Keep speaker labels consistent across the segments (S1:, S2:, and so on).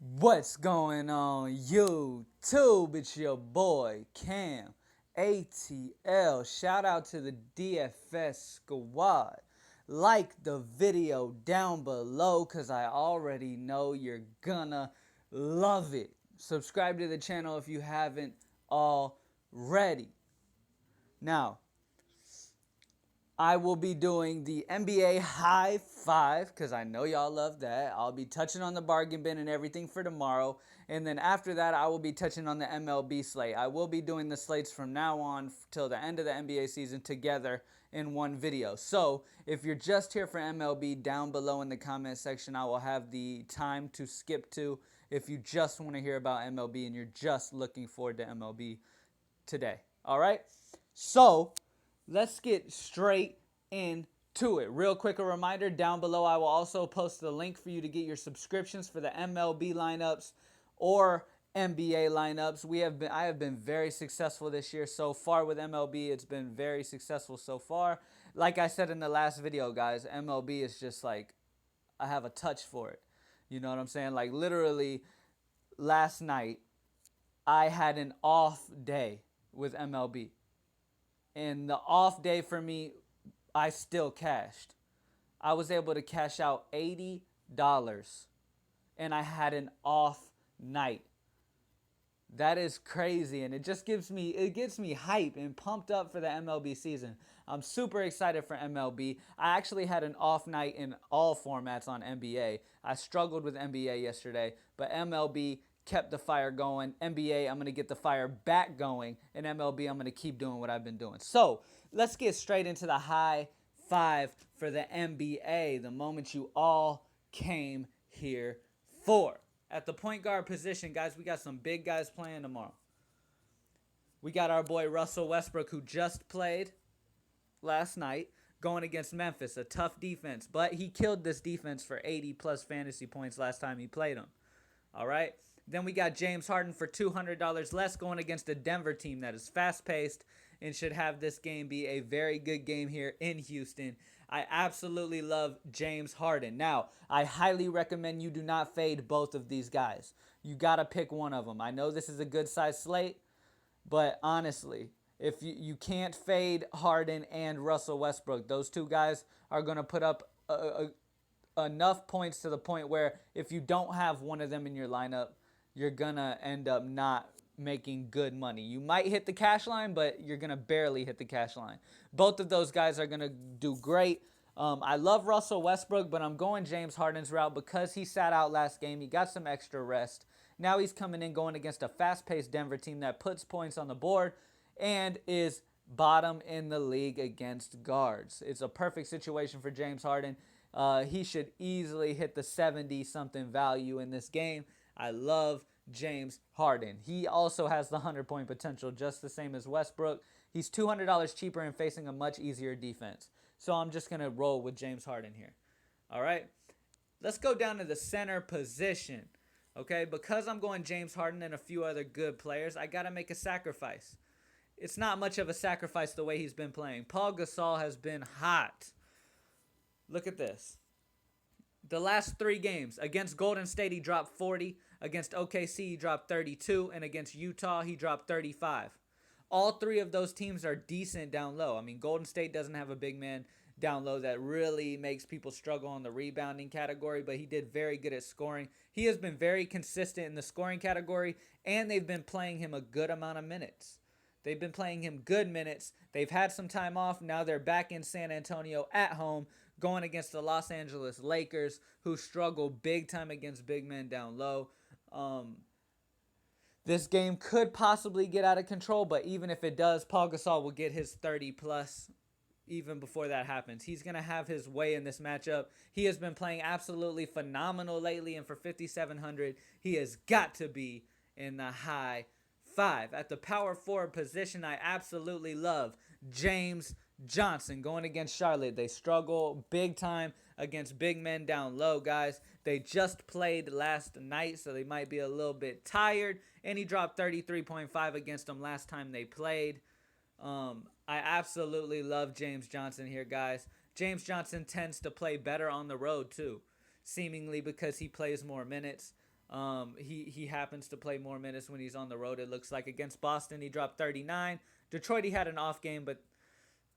S1: What's going on YouTube? It's your boy Cam ATL. Shout out to the DFS squad. Like the video down below because I already know you're gonna love it. Subscribe to the channel if you haven't already. Now, I will be doing the NBA High Five because I know y'all love that. I'll be touching on the bargain bin and everything for tomorrow. And then after that, I will be touching on the MLB slate. I will be doing the slates from now on till the end of the NBA season together in one video. So if you're just here for MLB, down below in the comment section, I will have the time to skip to if you just want to hear about MLB and you're just looking forward to MLB today. All right? So let's get straight into it. Real quick, a reminder down below, I will also post the link for you to get your subscriptions for the MLB lineups or NBA lineups. I have been very successful this year so far with MLB. It's been very successful so far. Like I said in the last video, guys, MLB is just like I have a touch for it. You know what I'm saying? Like literally last night I had an off day with MLB. And the off day for me, I still cashed. I was able to cash out $80 and I had an off night. That is crazy, and it just gets me hype and pumped up for the MLB season. I'm super excited for MLB. I actually had an off night in all formats on NBA. I struggled with NBA yesterday, but MLB kept the fire going. NBA, I'm going to get the fire back going, and MLB, I'm going to keep doing what I've been doing. So let's get straight into the high five for the NBA, the moment you all came here for. At the point guard position, guys, we got some big guys playing tomorrow. We got our boy Russell Westbrook, who just played last night, going against Memphis, a tough defense. But he killed this defense for 80-plus fantasy points last time he played them. All right? Then we got James Harden for $200 less going against a Denver team that is fast-paced and should have this game be a very good game here in Houston. I absolutely love James Harden. Now, I highly recommend you do not fade both of these guys. You got to pick one of them. I know this is a good-sized slate, but honestly, if you can't fade Harden and Russell Westbrook, those two guys are going to put up enough points to the point where if you don't have one of them in your lineup, you're going to end up not making good money. You might hit the cash line, but you're going to barely hit the cash line. Both of those guys are going to do great. I love Russell Westbrook, but I'm going James Harden's route because he sat out last game. He got some extra rest. Now he's coming in going against a fast-paced Denver team that puts points on the board and is bottom in the league against guards. It's a perfect situation for James Harden. He should easily hit the 70-something value in this game. I love James Harden. He also has the 100-point potential, just the same as Westbrook. He's $200 cheaper and facing a much easier defense. So I'm just going to roll with James Harden here. All right? Let's go down to the center position. Okay? Because I'm going James Harden and a few other good players, I got to make a sacrifice. It's not much of a sacrifice the way he's been playing. Paul Gasol has been hot. Look at this. The last 3 games, against Golden State, he dropped 40. Against OKC, he dropped 32. And against Utah, he dropped 35. All 3 of those teams are decent down low. I mean, Golden State doesn't have a big man down low that really makes people struggle on the rebounding category, but he did very good at scoring. He has been very consistent in the scoring category, and they've been playing him a good amount of minutes. They've been playing him good minutes. They've had some time off. Now they're back in San Antonio at home going against the Los Angeles Lakers, who struggle big time against big men down low. This game could possibly get out of control, but even if it does, Paul Gasol will get his 30-plus even before that happens. He's going to have his way in this matchup. He has been playing absolutely phenomenal lately, and for 5,700, he has got to be in the high 5. At the power forward position, I absolutely love James Johnson going against Charlotte. They struggle big time against big men down low, guys. They just played last night, so they might be a little bit tired. And he dropped 33.5 against them last time they played. I absolutely love James Johnson here, guys. James Johnson tends to play better on the road, too, seemingly because he plays more minutes. He happens to play more minutes when he's on the road. It looks like against Boston he dropped 39. Detroit he had an off game, but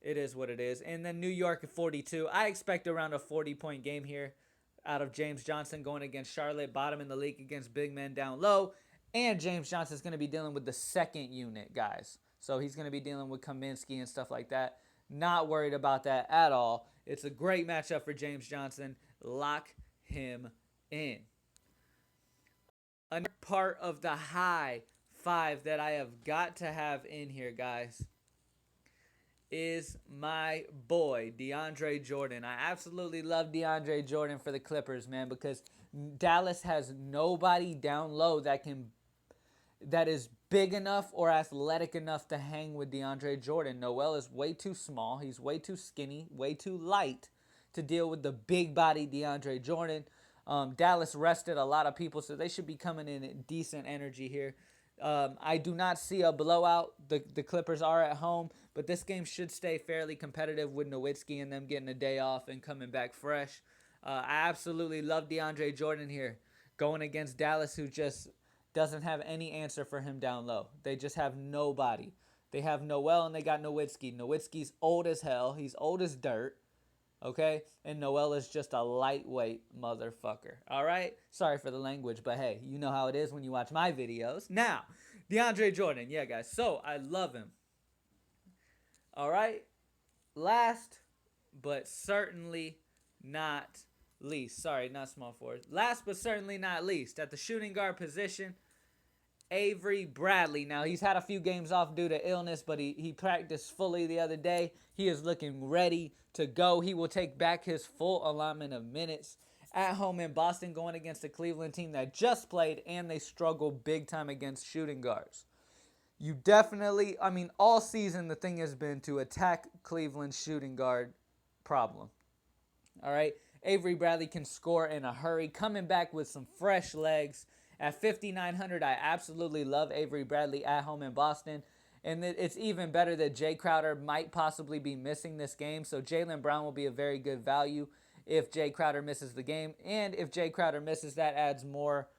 S1: it is what it is. And then New York at 42. I expect around a 40-point game here out of James Johnson going against Charlotte, bottom in the league against big men down low. And James Johnson's going to be dealing with the second unit, guys. So he's going to be dealing with Kaminsky and stuff like that. Not worried about that at all. It's a great matchup for James Johnson. Lock him in. Another part of the high five that I have got to have in here, guys, is my boy DeAndre Jordan. I absolutely love DeAndre Jordan for the Clippers, man, because Dallas has nobody down low that is big enough or athletic enough to hang with DeAndre Jordan. Noel is way too small. He's way too skinny, way too light to deal with the big body DeAndre Jordan. Dallas rested a lot of people, so they should be coming in at decent energy here. I do not see a blowout. The Clippers are at home, but this game should stay fairly competitive with Nowitzki and them getting a day off and coming back fresh. I absolutely love DeAndre Jordan here going against Dallas, who just doesn't have any answer for him down low. They just have nobody. They have Noel and they got Nowitzki. Nowitzki's old as hell. He's old as dirt. Okay? And Noel is just a lightweight motherfucker. All right? Sorry for the language, but hey, you know how it is when you watch my videos. Now, DeAndre Jordan. Yeah, guys. So, I love him. All right? Last, but certainly not least. Sorry, not small forward. Last, but certainly not least, at the shooting guard position, Avery Bradley. Now, he's had a few games off due to illness, but he practiced fully the other day. He is looking ready to go. He will take back his full allotment of minutes at home in Boston, going against the Cleveland team that just played, and they struggle big time against shooting guards. You definitely, all season the thing has been to attack Cleveland's shooting guard problem. All right? Avery Bradley can score in a hurry, coming back with some fresh legs. At 5,900, I absolutely love Avery Bradley at home in Boston. And it's even better that Jay Crowder might possibly be missing this game. So Jaylen Brown will be a very good value if Jay Crowder misses the game. And if Jay Crowder misses, that adds more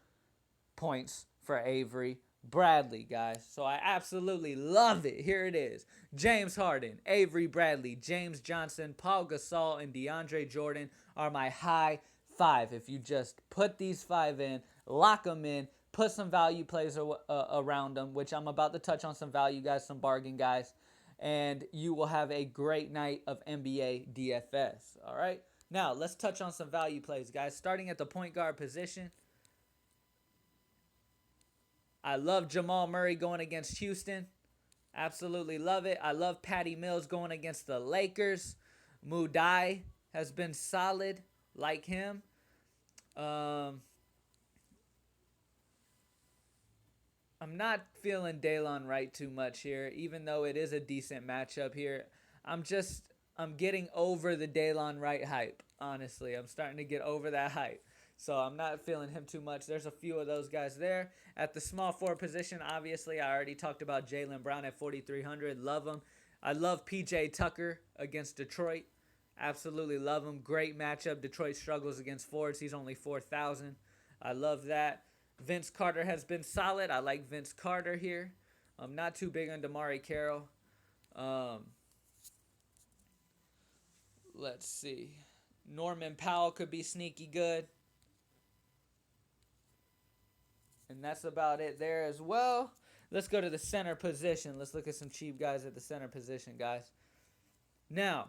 S1: points for Avery Bradley, guys. So I absolutely love it. Here it is. James Harden, Avery Bradley, James Johnson, Paul Gasol, and DeAndre Jordan are my high five. If you just put these five in, lock them in, put some value plays around them, which I'm about to touch on some value guys, some bargain guys, and you will have a great night of NBA DFS. All right? Now, let's touch on some value plays, guys. Starting at the point guard position, I love Jamal Murray going against Houston. Absolutely love it. I love Patty Mills going against the Lakers. Mudai has been solid, like him. I'm not feeling Daylon Wright too much here, even though it is a decent matchup here. I'm getting over the Daylon Wright hype, honestly. I'm starting to get over that hype. So I'm not feeling him too much. There's a few of those guys there. At the small forward position, obviously, I already talked about Jaylen Brown at 4,300. Love him. I love P.J. Tucker against Detroit. Absolutely love him. Great matchup. Detroit struggles against forwards. He's only 4,000. I love that. Vince Carter has been solid. I like Vince Carter here. I'm not too big on Damari Carroll. Let's see. Norman Powell could be sneaky good. And that's about it there as well. Let's go to the center position. Let's look at some cheap guys at the center position, guys. Now,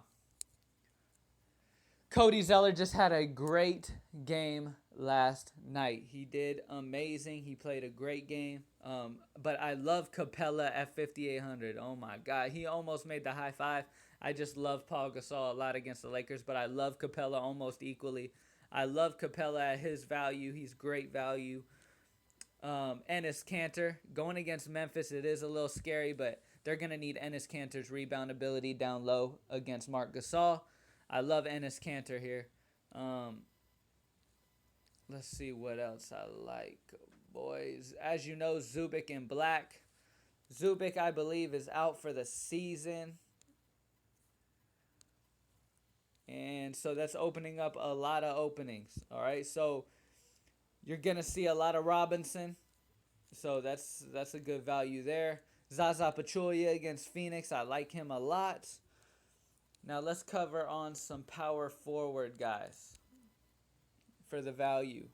S1: Cody Zeller just had a great game last night. He did amazing. He played a great game. But I love Capella at 5,800. Oh, my God. He almost made the high five. I just love Paul Gasol a lot against the Lakers, but I love Capella almost equally. I love Capella at his value. He's great value. Enes Kanter going against Memphis, it is a little scary, but they're going to need Enes Kanter's rebound ability down low against Marc Gasol. I love Enes Kanter here. Let's see what else I like, boys. As you know, Zubik in black. Zubik, I believe, is out for the season. And so that's opening up a lot of openings. All right, so You're gonna see a lot of Robinson, so that's a good value there. Zaza Pachulia against Phoenix, I like him a lot. Now let's cover on some power forward guys for the value.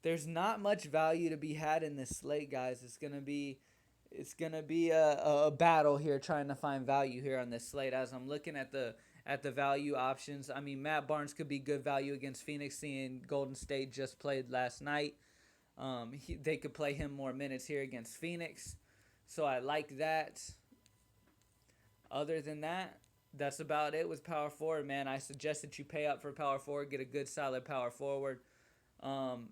S1: There's not much value to be had in this slate, guys. It's gonna be a battle here trying to find value here on this slate. As I'm looking at the value options, I mean Matt Barnes could be good value against Phoenix, seeing Golden State just played last night. They could play him more minutes here against Phoenix, so I like that. Other than that, that's about it with power forward, man. I suggest that you pay up for power forward, get a good solid power forward. Um,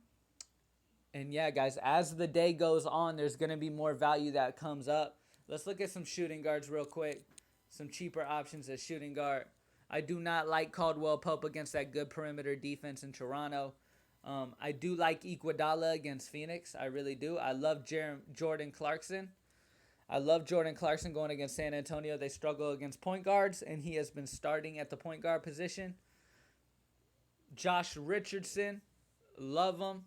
S1: and yeah, guys, as the day goes on, there's going to be more value that comes up. Let's look at some shooting guards real quick. Some cheaper options at shooting guard. I do not like Caldwell Pope against that good perimeter defense in Toronto. I do like Iguodala against Phoenix. I really do. I love Jordan Clarkson. I love Jordan Clarkson going against San Antonio. They struggle against point guards, and he has been starting at the point guard position. Josh Richardson, love him.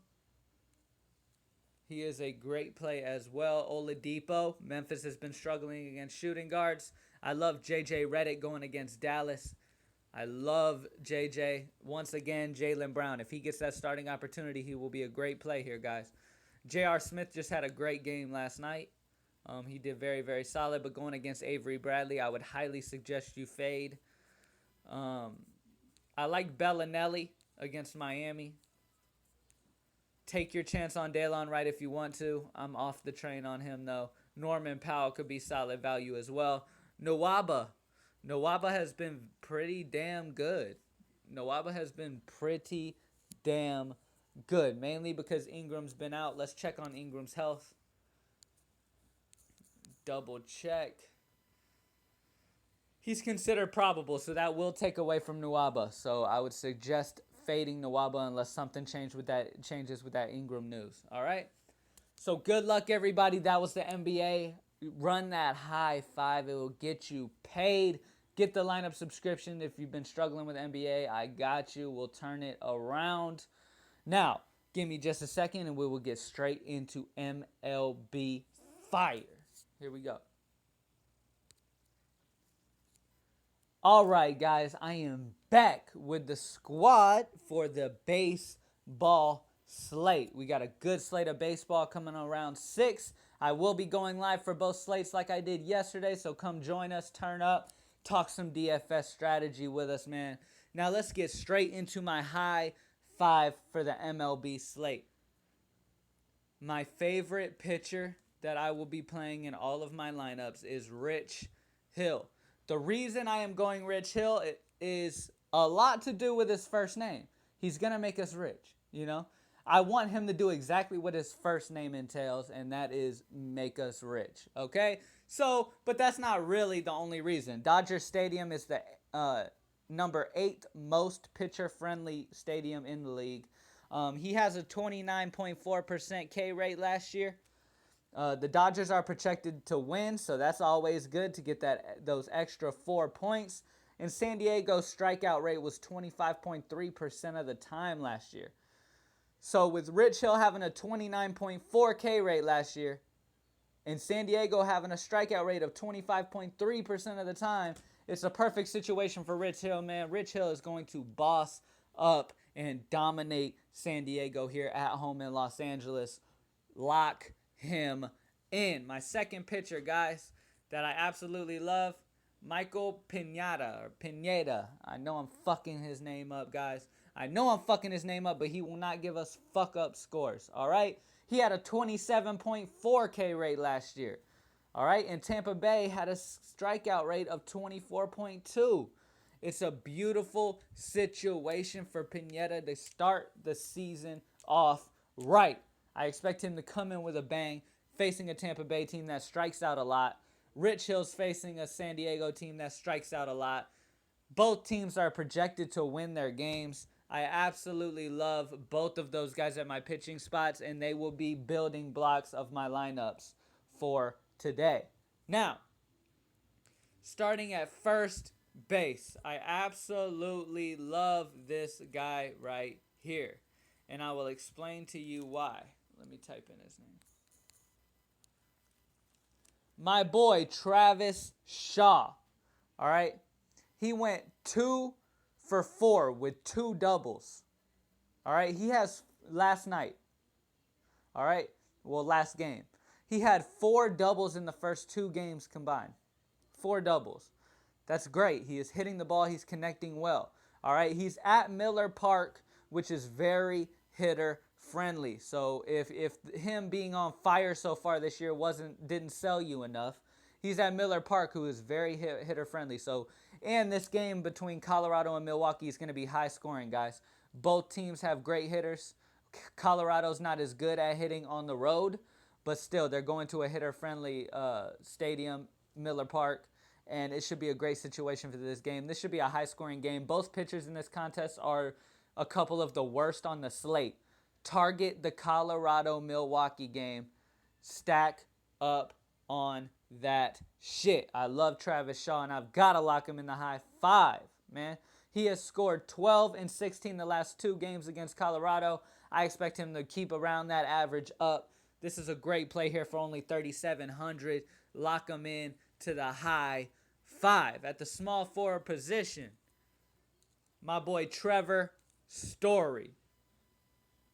S1: He is a great play as well. Oladipo, Memphis has been struggling against shooting guards. I love J.J. Redick going against Dallas. I love J.J. Once again, Jaylen Brown. If he gets that starting opportunity, he will be a great play here, guys. J.R. Smith just had a great game last night. He did very, very solid. But going against Avery Bradley, I would highly suggest you fade. I like Bellinelli against Miami. Take your chance on Daylon Wright if you want to. I'm off the train on him, though. Norman Powell could be solid value as well. Nwaba has been pretty damn good. Nwaba has been pretty damn good, mainly because Ingram's been out. Let's check on Ingram's health. Double check. He's considered probable, so that will take away from Nwaba. So I would suggest fading Nwaba unless something changes with that Ingram news. All right? So good luck, everybody. That was the NBA. Run that high five. It will get you paid. Get the lineup subscription if you've been struggling with NBA. I got you. We'll turn it around. Now, give me just a second and we will get straight into MLB Fire. Here we go. All right, guys, I am back with the squad for the baseball slate. We got a good slate of baseball coming around 6. I will be going live for both slates like I did yesterday, so come join us, turn up, talk some DFS strategy with us, man. Now let's get straight into my high 5 for the MLB slate. My favorite pitcher that I will be playing in all of my lineups is Rich Hill. The reason I am going Rich Hill is a lot to do with his first name. He's going to make us rich, you know. I want him to do exactly what his first name entails, and that is make us rich, okay? So, but that's not really the only reason. Dodger Stadium is the number 8 most pitcher-friendly stadium in the league. He has a 29.4% K rate last year. The Dodgers are projected to win, so that's always good to get those extra 4 points. And San Diego's strikeout rate was 25.3% of the time last year. So with Rich Hill having a 29.4 K rate last year, and San Diego having a strikeout rate of 25.3% of the time, it's a perfect situation for Rich Hill, man. Rich Hill is going to boss up and dominate San Diego here at home in Los Angeles. Lock him in. My second pitcher, guys, that I absolutely love, Michael Pineda. I know I'm fucking his name up, guys. I know I'm fucking his name up, but he will not give us fuck up scores, all right? He had a 27.4 K rate last year, all right? And Tampa Bay had a strikeout rate of 24.2. It's a beautiful situation for Pineda to start the season off right. I expect him to come in with a bang, facing a Tampa Bay team that strikes out a lot. Rich Hill's facing a San Diego team that strikes out a lot. Both teams are projected to win their games. I absolutely love both of those guys at my pitching spots, and they will be building blocks of my lineups for today. Now, starting at first base. I absolutely love this guy right here. And I will explain to you why. Let me type in his name. My boy, Travis Shaw. All right. He went 2 for 4 with 2 doubles. All right. He has last night. All right. Well, last game. He had 4 doubles in the first 2 games combined. 4 doubles. That's great. He is hitting the ball. He's connecting well. All right. He's at Miller Park, which is very hitter friendly. So if him being on fire so far this year didn't sell you enough, he's at Miller Park, who is very hitter friendly. So, and this game between Colorado and Milwaukee is going to be high scoring, guys. Both teams have great hitters. Colorado's not as good at hitting on the road, but still they're going to a hitter friendly stadium, Miller Park, and it should be a great situation for this game. This should be a high scoring game. Both pitchers in this contest are a couple of the worst on the slate. Target the Colorado Milwaukee game. Stack up on that shit. I love Travis Shaw, and I've got to lock him in the high 5, man. He has scored 12 and 16 the last 2 games against Colorado. I expect him to keep around that average up. This is a great play here for only 3,700. Lock him in to the high 5. At the small forward position, my boy Trevor Story.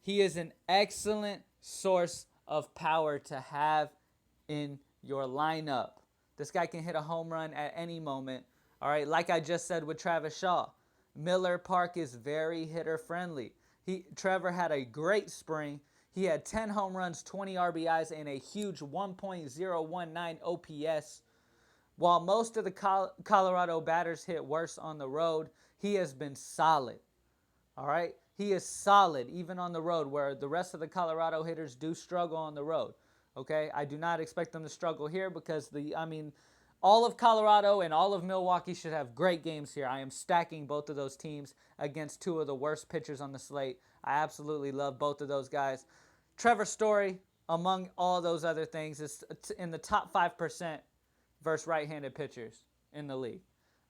S1: He is an excellent source of power to have in your lineup. This guy can hit a home run at any moment. All right, like I just said with Travis Shaw, Miller Park is very hitter friendly. Trevor had a great spring. He had 10 home runs, 20 RBIs, and a huge 1.019 OPS. While most of the Colorado batters hit worse on the road, he has been solid. All right? He is solid even on the road, where the rest of the Colorado hitters do struggle on the road. Okay? I do not expect them to struggle here because all of Colorado and all of Milwaukee should have great games here. I am stacking both of those teams against 2 of the worst pitchers on the slate. I absolutely love both of those guys. Trevor Story, among all those other things, is in the top 5% versus right-handed pitchers in the league.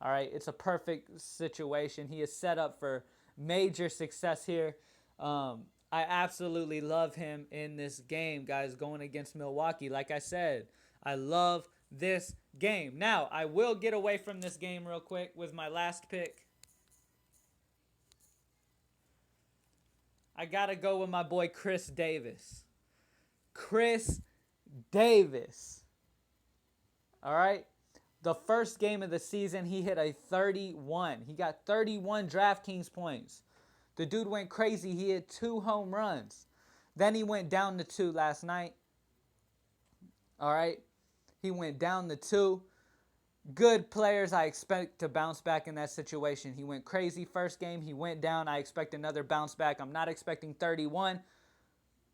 S1: All right, it's a perfect situation. He is set up for major success here. I absolutely love him in this game, guys, going against Milwaukee. Like I said, I love this game. Now, I will get away from this game real quick with my last pick. I got to go with my boy Chris Davis. Chris Davis. All right? The first game of the season, he hit a 31. He got 31 Draftkings points. The dude went crazy. He hit 2 home runs. Then he went down to 2 last night. All right? He went down to 2. Good players, I expect to bounce back in that situation. He went crazy first game. He went down. I expect another bounce back. I'm not expecting 31,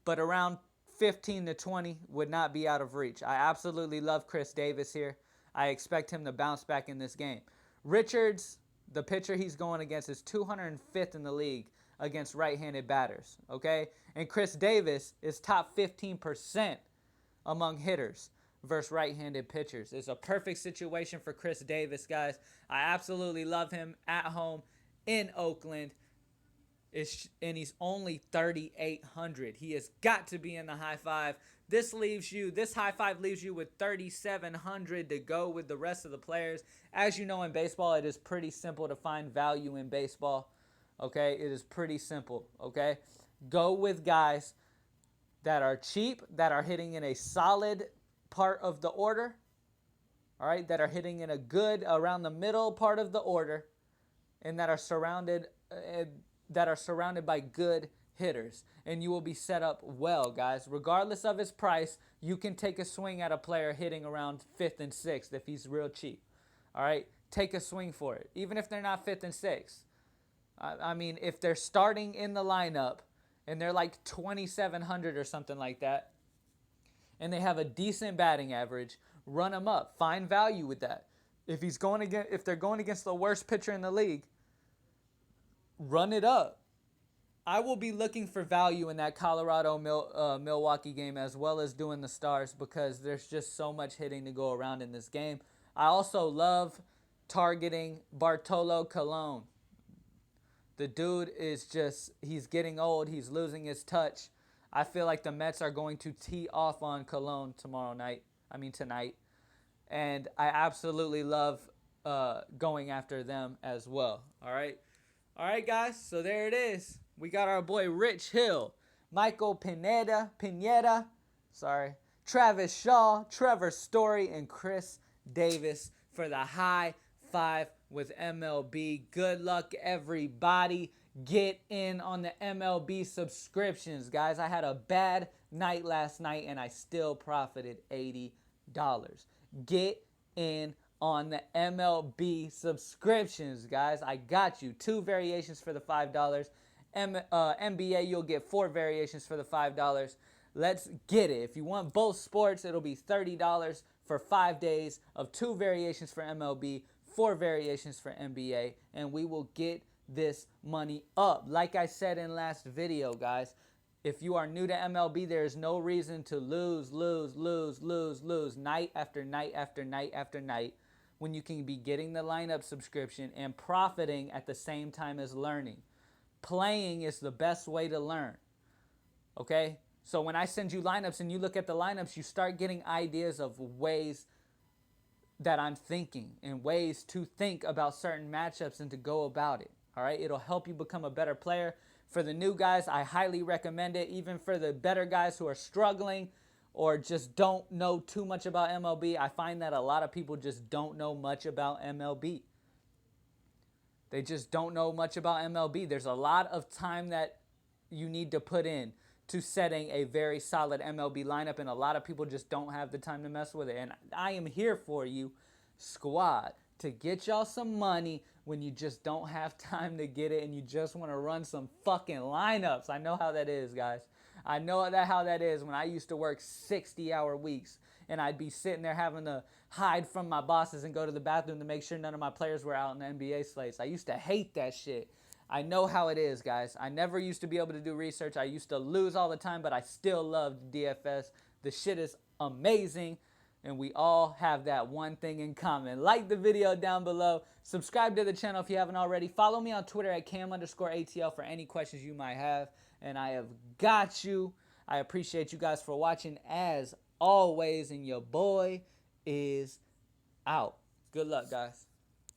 S1: but around 15 to 20 would not be out of reach. I absolutely love Chris Davis here. I expect him to bounce back in this game. Richards, the pitcher he's going against, is 205th in the league against right-handed batters, okay? And Chris Davis is top 15% among hitters versus right-handed pitchers. It's a perfect situation for Chris Davis, guys. I absolutely love him at home in Oakland. And he's only 3,800. He has got to be in the high 5. This high 5 leaves you with 3,700 to go with the rest of the players. As you know, in baseball, it is pretty simple to find value in baseball. Okay, it is pretty simple. Okay, go with guys that are cheap, that are hitting in a solid part of the order. All right, that are hitting in a good around the middle part of the order, and that are surrounded by good hitters, and you will be set up well, guys. Regardless of his price, you can take a swing at a player hitting around 5th and 6th if he's real cheap. All right, take a swing for it, even if they're not 5th and 6th. If they're starting in the lineup and they're like 2,700 or something like that, and they have a decent batting average, run them up. Find value with that. If they're going against the worst pitcher in the league, run it up. I will be looking for value in that Colorado Milwaukee game, as well as doing the Stars, because there's just so much hitting to go around in this game. I also love targeting Bartolo Colon. The dude is just, he's getting old. He's losing his touch. I feel like the Mets are going to tee off on Colon tonight. And I absolutely love going after them as well. All right. All right, guys. So there it is. We got our boy Rich Hill, Michael Pineda, Travis Shaw, Trevor Story, and Chris Davis for the high five with MLB. Good luck, everybody. Get in on the MLB subscriptions, guys. I had a bad night last night, and I still profited $80. Get in on the MLB subscriptions, guys. I got you. 2 variations for the $5. NBA, you'll get 4 variations for the $5. Let's get it. If you want both sports, it'll be $30 for 5 days of 2 variations for MLB, 4 variations for NBA, and we will get this money up. Like I said in last video, guys, if you are new to MLB, there is no reason to lose night after night after night after night when you can be getting the lineup subscription and profiting at the same time as learning. Playing is the best way to learn, okay? So when I send you lineups and you look at the lineups, you start getting ideas of ways that I'm thinking and ways to think about certain matchups and to go about it, all right? It'll help you become a better player. For the new guys, I highly recommend it. Even for the better guys who are struggling or just don't know too much about MLB, I find that a lot of people just don't know much about MLB. They just don't know much about MLB. There's a lot of time that you need to put in to setting a very solid MLB lineup, and a lot of people just don't have the time to mess with it. And I am here for you, squad, to get y'all some money when you just don't have time to get it and you just want to run some fucking lineups. I know how that is, guys. I know how that is when I used to work 60-hour weeks and I'd be sitting there having to hide from my bosses and go to the bathroom to make sure none of my players were out in the NBA slates. I used to hate that shit. I know how it is, guys. I never used to be able to do research. I used to lose all the time, but I still loved DFS. The shit is amazing, and we all have that one thing in common. Like the video down below. Subscribe to the channel if you haven't already. Follow me on Twitter at cam_ATL for any questions you might have, and I have got you. I appreciate you guys for watching as always, and your boy is out. Good luck, guys.